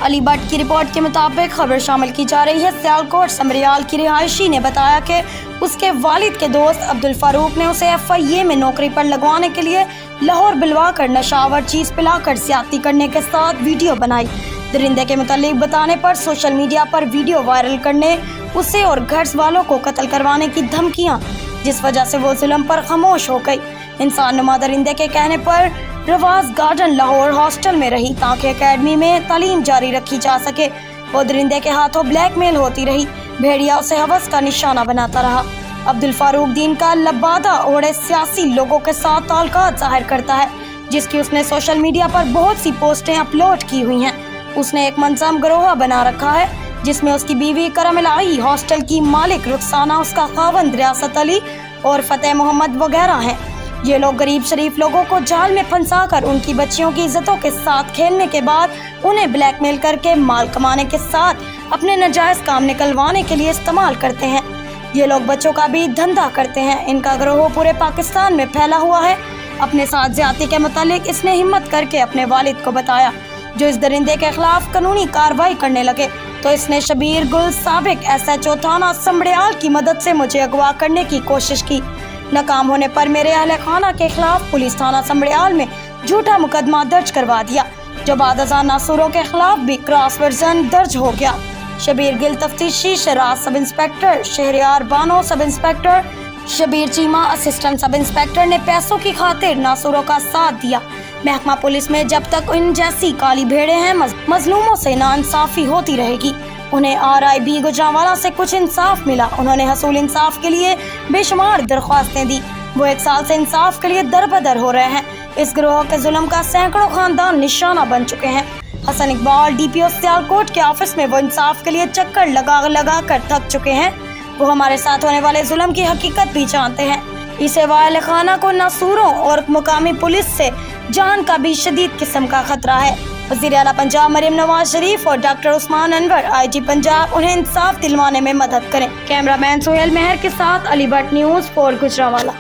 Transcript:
علی but کی report کے مطابق خبر شامل کی جا رہی ہے سیالکوٹ سمریال کی رہائشی نے بتایا کہ اس کے والد کے دوست عبدالفاروق نے اسے FIA میں نوکری پر لگوانے کے لیے لاہور بلوا کر نشاور چیز پلا کر زیادتی کرنے کے ساتھ ویڈیو بنائی۔ درندے کے متعلق بتانے پر سوشل میڈیا پر ویڈیو وائرل کرنے، اسے اور گھر والوں کو قتل کروانے کی دھمکیاں، جس وجہ سے وہ ظلم پر خاموش ہو گئی۔ انسان نما درندے کے کہنے پر رواز گارڈن لاہور ہاسٹل میں رہی تاکہ اکیڈمی میں تعلیم جاری رکھی جا سکے۔ وہ درندے کے ہاتھوں بلیک میل ہوتی رہی، بھیڑیا اسے ہوس کا نشانہ بناتا رہا۔ عبدالفاروق دین کا لبادہ اوڑے سیاسی لوگوں کے ساتھ تعلقات ظاہر کرتا ہے، جس کی اس نے سوشل میڈیا پر بہت سی پوسٹیں اپلوڈ کی ہوئی ہیں۔ اس نے ایک منظم گروہ بنا رکھا ہے جس میں اس کی بیوی کرم الہی، ہاسٹل کی مالک رخسانہ، اس کا خاوند ریاست علی اور فتح محمد وغیرہ ہیں۔ یہ لوگ غریب شریف لوگوں کو جال میں پھنسا کر ان کی بچیوں کی عزتوں کے ساتھ کھیلنے کے بعد انہیں بلیک میل کر کے مال کمانے کے ساتھ اپنے ناجائز کام نکلوانے کے لیے استعمال کرتے ہیں۔ یہ لوگ بچوں کا بھی دھندا کرتے ہیں۔ ان کا گروہ پورے پاکستان میں پھیلا ہوا ہے۔ اپنے ساتھ زیادتی کے متعلق اس نے ہمت کر کے اپنے والد کو بتایا، جو اس درندے کے خلاف قانونی کارروائی کرنے لگے تو اس نے شبیر گل سابق SHO تھانہ سمڑیال کی مدد سے مجھے اغوا کرنے کی کوشش کی۔ ناکام ہونے پر میرے اہل خانہ کے خلاف پولیس تھانہ سمڑیال میں جھوٹا مقدمہ درج کروا دیا، جو بعد ازاں ناصوروں کے خلاف بھی کراس ورژن درج ہو گیا۔ شبیر گل تفتیشی Shiraz sub inspector, Shehryar Bano sub inspector, Shabbir Cheema assistant sub inspector نے پیسوں کی خاطر ناصوروں کا ساتھ دیا۔ محکمہ پولیس میں جب تک ان جیسی کالی بھیڑیں ہیں، مظلوموں سے ناانصافی ہوتی رہے گی۔ انہیں RIB گجرانوالہ سے کچھ انصاف ملا۔ انہوں نے حصول انصاف کے لیے بے شمار درخواستیں دی۔ وہ 1 سال سے انصاف کے لیے دربدر ہو رہے ہیں۔ اس گروہ کے ظلم کا سینکڑوں خاندان نشانہ بن چکے ہیں۔ حسن اقبال DPO سیالکوٹ کے آفس میں وہ انصاف کے لیے چکر لگا کر تھک چکے ہیں۔ وہ ہمارے ساتھ ہونے والے ظلم کی حقیقت بھی جانتے ہیں۔ اسے اہل خانہ کو ناصوروں اور مقامی پولیس سے جان کا بھی شدید قسم کا خطرہ ہے۔ وزیر اعلیٰ پنجاب مریم نواز شریف اور ڈاکٹر عثمان انور IG پنجاب انہیں انصاف دلوانے میں مدد کریں۔ کیمرہ مین سہیل مہر کے ساتھ علی بٹ نیوز 4 گجرانوالہ۔